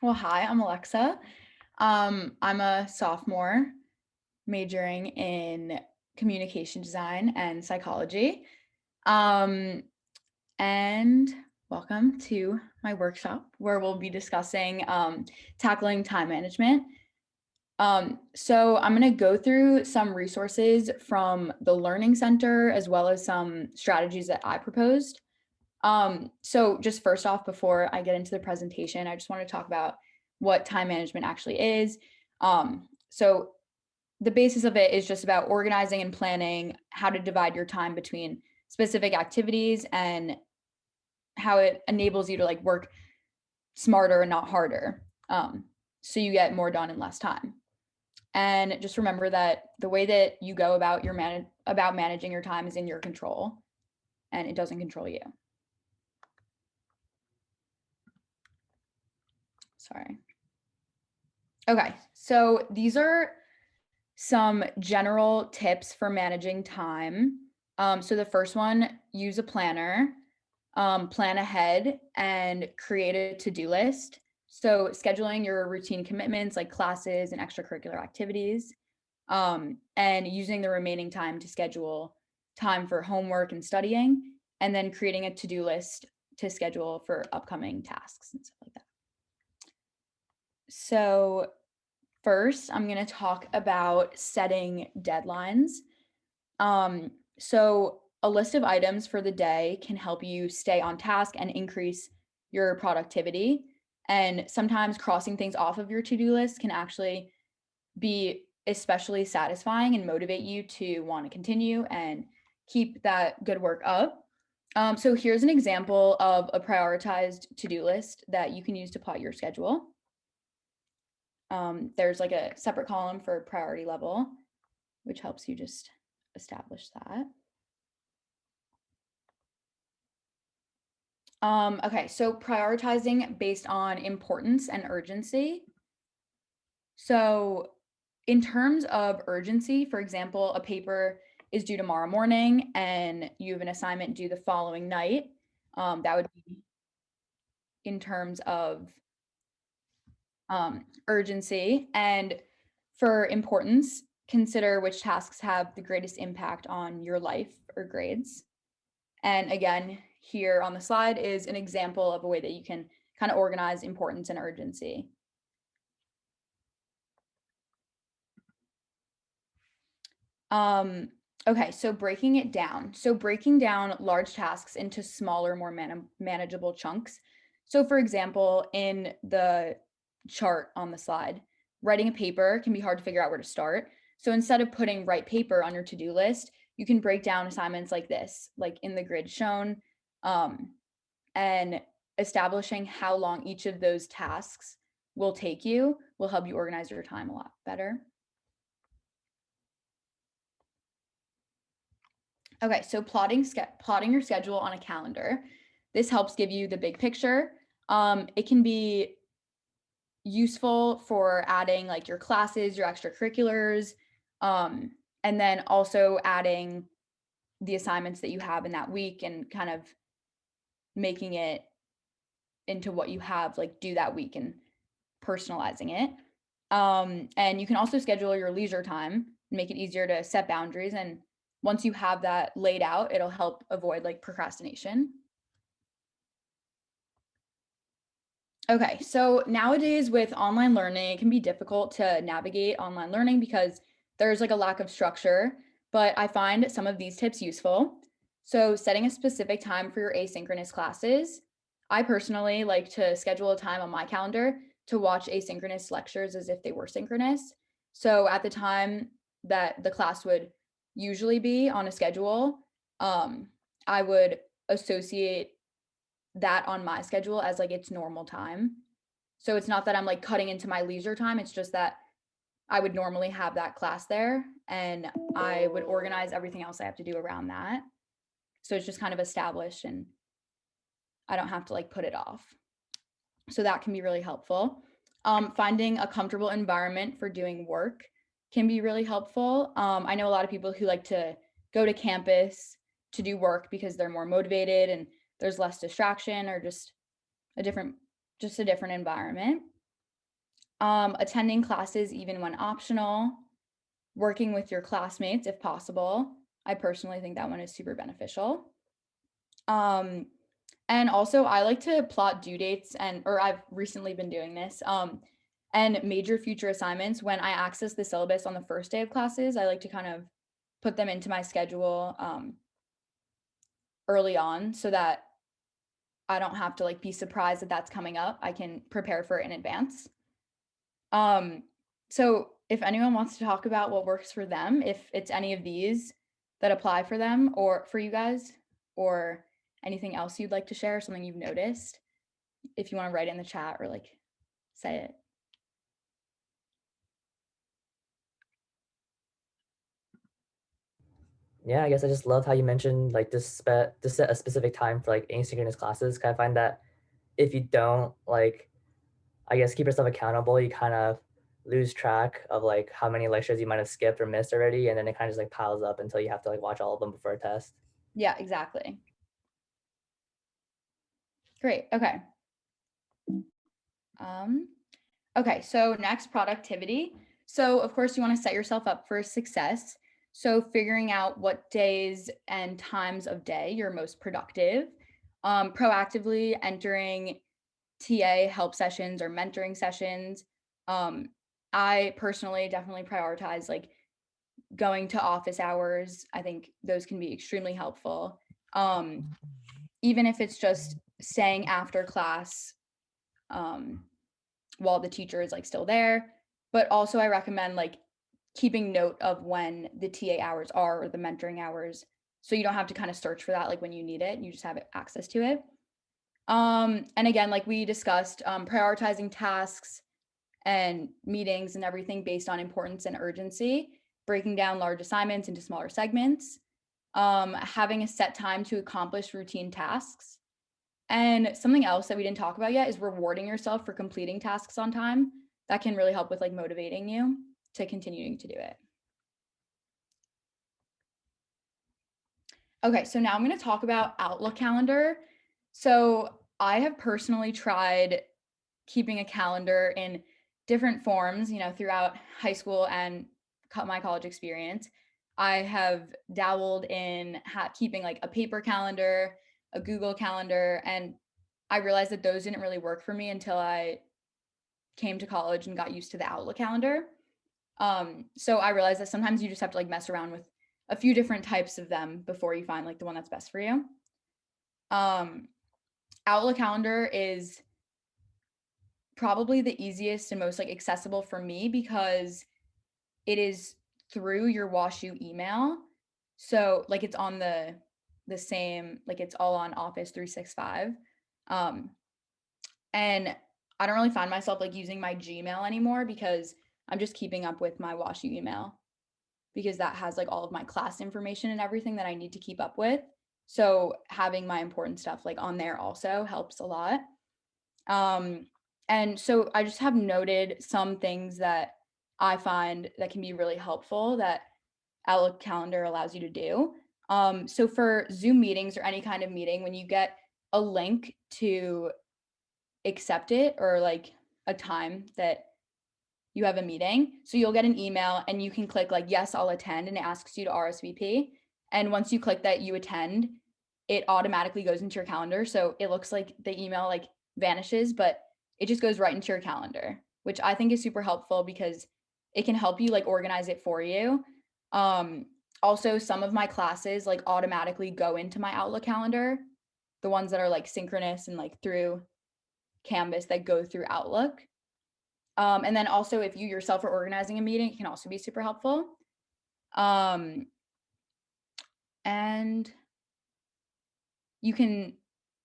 Well, hi, I'm Alexa. I'm a sophomore majoring in communication design and psychology. Um, and welcome to my workshop where we'll be discussing tackling time management. So I'm going to go through some resources from the Learning Center as well as some strategies that I proposed. So just first off, before I get into the presentation, I just want to talk about what time management actually is. So the basis of it is just about organizing and planning how to divide your time between specific activities and how it enables you to like work smarter and not harder. So you get more done in less time. And just remember that the way that you go about about managing your time is in your control and it doesn't control you. Sorry. Okay, so these are some general tips for managing time. So the first one, use a planner, plan ahead, and create a to-do list. So scheduling your routine commitments like classes and extracurricular activities, and using the remaining time to schedule time for homework and studying, and then creating a to-do list to schedule for upcoming tasks and stuff like that. So first, I'm going to talk about setting deadlines. So a list of items for the day can help you stay on task and increase your productivity. And sometimes crossing things off of your to-do list can actually be especially satisfying and motivate you to want to continue and keep that good work up. So here's an example of a prioritized to-do list that you can use to plot your schedule. There's like a separate column for priority level, which helps you just establish that. Okay, so prioritizing based on importance and urgency. So, in terms of urgency, for example, a paper is due tomorrow morning and you have an assignment due the following night. That would be in terms of urgency. And for importance, consider which tasks have the greatest impact on your life or grades. And again, here on the slide is an example of a way that you can kind of organize importance and urgency. Um, okay, so breaking it down. So breaking down large tasks into smaller, more manageable chunks. So for example, in the chart on the slide, writing a paper can be hard to figure out where to start. So instead of putting write paper on your to-do list, you can break down assignments like this, like in the grid shown, and establishing how long each of those tasks will take you will help you organize your time a lot better. Okay, so plotting your schedule on a calendar. This helps give you the big picture. It can be useful for adding like your classes, your extracurriculars, and then also adding the assignments that you have in that week and kind of making it into what you have like due that week and personalizing it. And you can also schedule your leisure time, make it easier to set boundaries. And once you have that laid out, it'll help avoid like procrastination. Okay, so nowadays with online learning, it can be difficult to navigate online learning because there's like a lack of structure, but I find some of these tips useful. So, setting a specific time for your asynchronous classes. I personally like to schedule a time on my calendar to watch asynchronous lectures as if they were synchronous. So, at the time that the class would usually be on a schedule, I would associate that on my schedule as like its normal time. So it's not that I'm like cutting into my leisure time. It's just that I would normally have that class there and I would organize everything else I have to do around that. So it's just kind of established and I don't have to like put it off. So that can be really helpful. Finding a comfortable environment for doing work can be really helpful. I know a lot of people who like to go to campus to do work because they're more motivated and there's less distraction or a different just a different environment. Attending classes even when optional, working with your classmates if possible. I personally think that one is super beneficial. Um, and also I like to plot due dates or I've recently been doing this. And major future assignments when I access the syllabus on the first day of classes, I like to kind of put them into my schedule early on so that I don't have to like be surprised that that's coming up. I can prepare for it in advance. Um, so if anyone wants to talk about what works for them, if it's any of these that apply for them or for you guys, or anything else you'd like to share, something you've noticed, if you want to write it in the chat or like say it. Yeah, I guess I just loved how you mentioned like to set a specific time for like asynchronous classes. 'Cause I find that if you don't like, I guess keep yourself accountable, you kind of lose track of like how many lectures you might have skipped or missed already, and then it kind of just like piles up until you have to like watch all of them before a test. Yeah, exactly. Great. Okay. Um, okay, so next, productivity. So, of course, you want to set yourself up for success. So, figuring out what days and times of day you're most productive, proactively entering TA help sessions or mentoring sessions. Um, I personally definitely prioritize like going to office hours. I think those can be extremely helpful. Even if it's just staying after class um, while the teacher is like still there. But also, I recommend like keeping note of when the TA hours are or the mentoring hours, so you don't have to kind of search for that like when you need it. You just have access to it. And again, like we discussed, prioritizing tasks and meetings and everything based on importance and urgency, breaking down large assignments into smaller segments, having a set time to accomplish routine tasks. And something else that we didn't talk about yet is rewarding yourself for completing tasks on time. That can really help with like motivating you to continuing to do it. Okay, so now I'm going to talk about Outlook calendar. So I have personally tried keeping a calendar in different forms, throughout high school and my college experience. I have dabbled in keeping like a paper calendar, a Google calendar, and I realized that those didn't really work for me until I came to college and got used to the Outlook calendar. So I realized that sometimes you just have to like mess around with a few different types of them before you find like the one that's best for you. Um, Outlook calendar is probably the easiest and most like accessible for me because it is through your WashU email. So like it's on the same, like it's all on Office 365. Um, and I don't really find myself like using my Gmail anymore because I'm just keeping up with my WashU email because that has like all of my class information and everything that I need to keep up with. So having my important stuff like on there also helps a lot. Um, and so I just have noted some things that I find that can be really helpful that Outlook calendar allows you to do. So for Zoom meetings or any kind of meeting, when you get a link to accept it or like a time that you have a meeting. So you'll get an email and you can click like, yes, I'll attend. And it asks you to RSVP. And once you click that you attend, it automatically goes into your calendar. So it looks like the email like vanishes, but it just goes right into your calendar, which I think is super helpful because it can help you like organize it for you. Um, Also, some of my classes like automatically go into my Outlook calendar, the ones that are like synchronous and like through Canvas that go through Outlook. And then also, if you yourself are organizing a meeting, it can also be super helpful. Um, and you can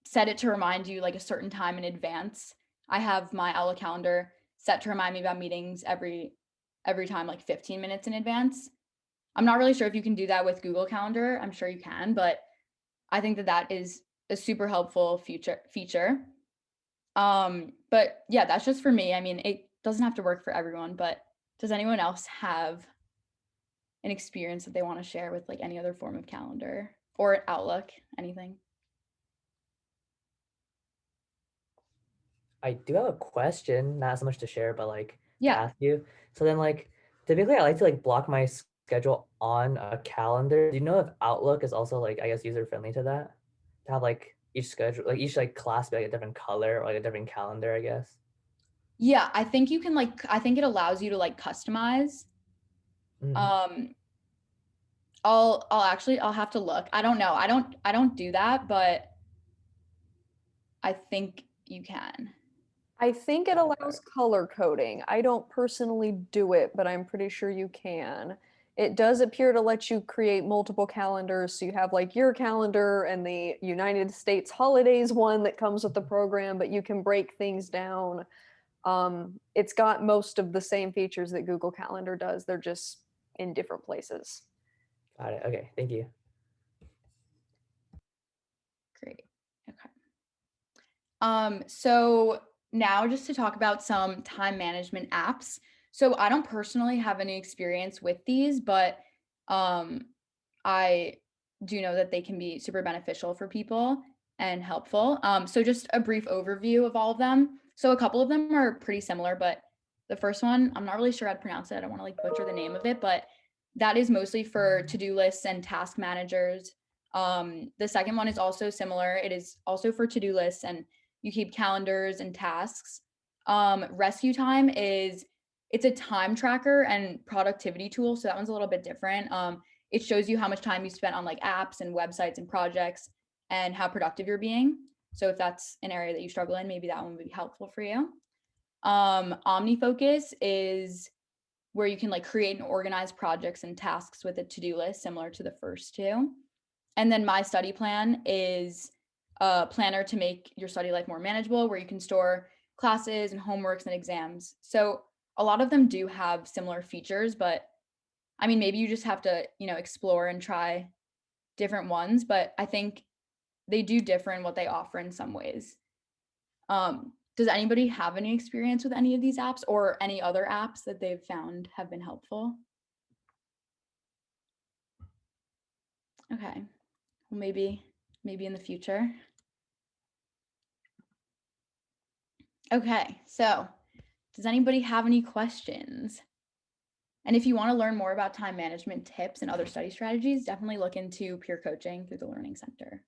set it to remind you like a certain time in advance. I have my Outlook calendar set to remind me about meetings every time, like 15 minutes in advance. I'm not really sure if you can do that with Google Calendar. I'm sure you can, but I think that that is a super helpful feature. But yeah, that's just for me. I mean, it doesn't have to work for everyone, but does anyone else have an experience that they want to share with like any other form of calendar or Outlook, anything? I do have a question, not so much to share, but like to Yeah. ask you. So then like typically I like to like block my schedule on a calendar. Do you know if Outlook is also like I guess user friendly to that? To have like each schedule like each like class be like a different color or like a different calendar, I guess. Yeah, I think you can like I think it allows you to like customize. Mhm. Um I'll have to look. I don't know. I don't do that, but I think you can. I think it Got it, got allows it. color coding. I don't personally do it, but I'm pretty sure you can. It does appear to let you create multiple calendars. So you have like your calendar and the United States holidays one that comes with the program, but you can break things down. It's got most of the same features that Google Calendar does. They're just in different places. Got it. Okay, thank you. Great. Okay. So now just to talk about some time management apps. So I don't personally have any experience with these, but um, I do know that they can be super beneficial for people and helpful. So just a brief overview of all of them. So a couple of them are pretty similar, but the first one, I'm not really sure how to pronounce it. I don't want to like butcher the name of it, but that is mostly for to-do lists and task managers. The second one is also similar. It is also for to-do lists and you keep calendars and tasks. Rescue Time is it's a time tracker and productivity tool. So that one's a little bit different. It shows you how much time you spent on like apps and websites and projects and how productive you're being. So if that's an area that you struggle in, maybe that one would be helpful for you. OmniFocus is where you can like create and organize projects and tasks with a to-do list, similar to the first two. And then My Study Plan is a planner to make your study life more manageable, where you can store classes and homeworks and exams. So a lot of them do have similar features, but I mean, maybe you just have to, explore and try different ones, but I think they do differ in what they offer in some ways. Does anybody have any experience with any of these apps or any other apps that they've found have been helpful? Okay. Well, maybe in the future. Okay. So, does anybody have any questions? And if you want to learn more about time management tips and other study strategies, definitely look into peer coaching through the Learning Center.